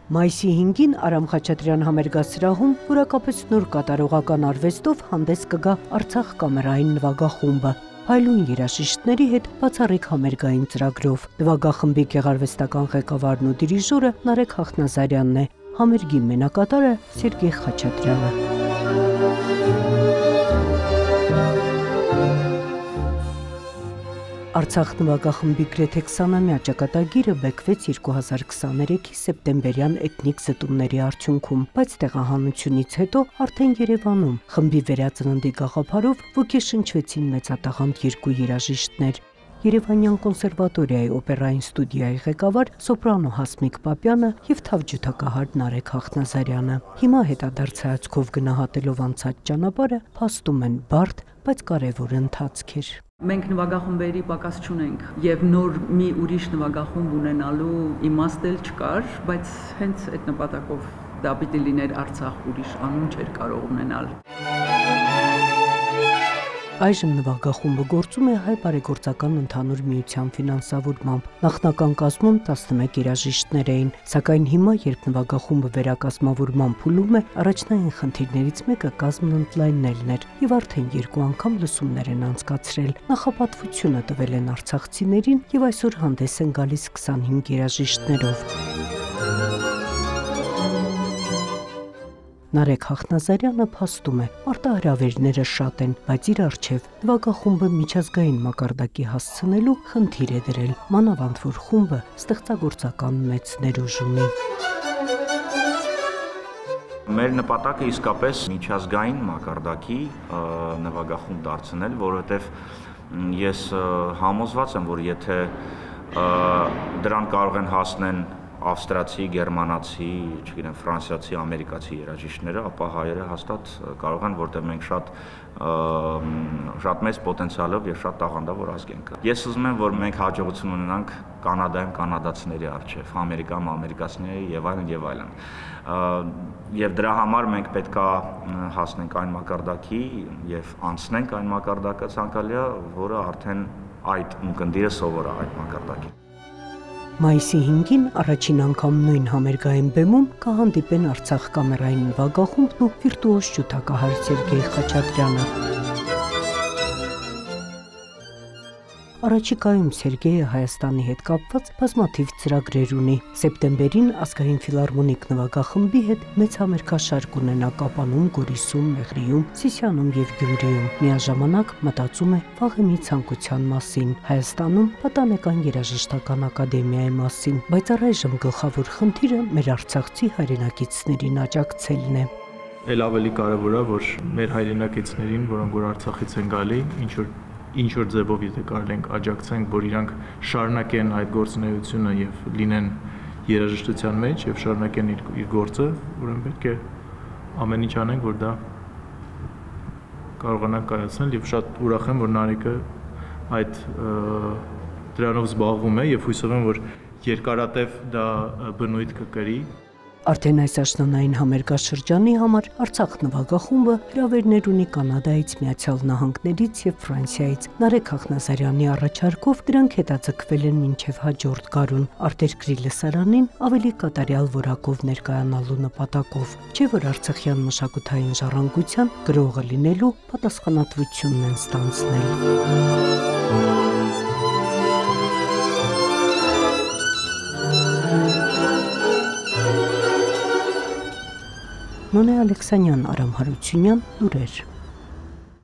Մայիսի 5-ին Արամ Խաչատրյան համերգասրահում որակապես նոր կատարողական արվեստով հանդես կգա Արցախ կամերային նվագախումբը։ Հայլուն երաժիշտների հետ բացառիկ համերգային ծրագրով։ Նվագախմբի գեղարվեստական ղեկավարն ու դիրիժորը Նարեկ Հախնազարյանն է, համերգի մենակատարը Սերգեյ Խաչատրյանը։ Արցախ նվագախմբի գրեթե 20-ամյա ճակատագիրը բեկվեց 2023-ի սեպտեմբերյան էթնիկ զտումների արդյունքում, բայց տեղահանությունից հետո արդեն Երևանում խմբի վերածննդի գաղափարով ոգեշնչվեցին մեծատաղանդ երկու երաժիշտներ։ Երևանյան կոնսերվատորիայի օպերային ստուդիայի ղեկավար սոպրանո Հասմիկ Պապյանը և թավջութակահար Նարեկ Հախնազարյանը։ Հիմա հետադարձ հայացքով գնահատելով անցած ճանապարհը, փաստում են բարդ, բայց կարևոր ընթացք էր։ Մենք նվագախմբերի պակաս չունենք եւ նոր մի ուրիշ նվագախումբ ունենալու իմաստ էլ չկար, բայց հենց այդ նպատակով դա պիտի լիներ Արցախ, ուրիշ անուն չէր կարող ունենալ։ Այժմ նվագախումբը գործում է Հայ բարեգործական ընդհանուր միության ֆինանսավորմամբ։ Նախնական կազմում 11 երաժիշտներ էին, սակայն հիմա, երբ նվագախումբը վերակազմավորման փուլում է, առաջնային խնդիրներից մեկը կազմն ընդլայնելն էր եւ արդեն 2 անգամ լսումներ են անցկացրել։ Նախապատվությունը տվել են արցախցիներին եւ այսօր հանդես են գալիս 25 երաժիշտներով։ Նարեկ Հախնազարյանը փաստում է, արտահրավերները շատ են, բայց իր առջև նվագախումբը միջազգային մակարդակի հասցնելու խնդիր է դրել, մանավանդ որ խումբը ստեղծագործական մեծ ներուժ ունի։ Մեր նպատակը իսկապես միջազգային մակարդակի նվագախումբ դարձնել, որովհետև ես համոզված եմ, որ եթե դրան կարող են հասնել ավստրացի, գերմանացի, չգիտեմ, ֆրանսիացի, ամերիկացի երաժիշտները, ապա հայերը հաստատ կարող են, որտեղ մենք շատ մեծ պոտենցիալով եւ շատ տաղանդավոր ազգ ենք։ Ես ուզում եմ, որ մենք հաջողություն ունենանք Կանադայում կանադացիների առջև, Ամերիկայում ամերիկացիների եւ այլն եւ այլն։ Եվ դրա համար մենք պետքա հասնենք այն մակարդակի եւ անցնենք այն մակարդակը ցանկալիա, որը արդեն այդ ունկնդիրը սովոր է այդ մակարդակին։ Մայիսի 5-ին առաջին անգամ նույն համերգային բեմում կհանդիպեն Արցախ կամերային նվագախումբն ու վիրտուոզ ջութակահար Սերգեյ Խաչատրյանը։ Առաջիկայում Սերգեյը Հայաստանի հետ կապված բազմաթիվ ծրագրեր ունի։ Սեպտեմբերին Ազգային ֆիլհարմոնիկ նվագախմբի հետ մեծ համերգաշարք ունենա Կապանում, Գորիսում, Մեղրիում, Սիսիանում եւ Գյումրիում։ Միաժամանակ մտածում է վաղեմի ցանկության մասին, Հայաստանում պատանեկան երաժշտական ակադեմիայի մասին, բայց առայժմ գլխավոր խնդիրը մեր արցախցի հայրենակիցներին աջակցելն է։ Էլ ավելի կարևոր է, որ մեր հայրենակիցներին, որոնք որ Արցախից են գալի, ինչ որ ձևով եթե կարելի աջակցենք, որ իրանք շարունակեն այդ գործունեությունը եւ լինեն երաժշտության մեջ եւ շարունակեն իր գործը, ուրեմն պետք է ամեն ինչ անենք, որ դա կարողանանք կայացնել եւ շատ ուրախ եմ, որ Նարեկը այդ դրանով զբաղվում է եւ հույսով եմ, որ երկարատև դա բնույթ կկրի։ Արդեն այս աշնանային համերգաշրջանի համար Արցախ նվագախումբը հրավերներ ունի Կանադայից, Միացյալ Նահանգներից եւ Ֆրանսիայից։ Նարեկ Հախնազարյանի առաջարկով դրանք հետաձգվել են մինչև հաջորդ գարուն արտերկրի լսարանին ավելի կատարյալ որակով ներկայանալու նպատակով, չէ՞ որ արցախյան մշակութային ժառանգության գրողը լինելու պատասխանատվությունն են ստանձնել։ Նոնե Ալեքսանյան, Արամ Հարությունյան, լուրեր։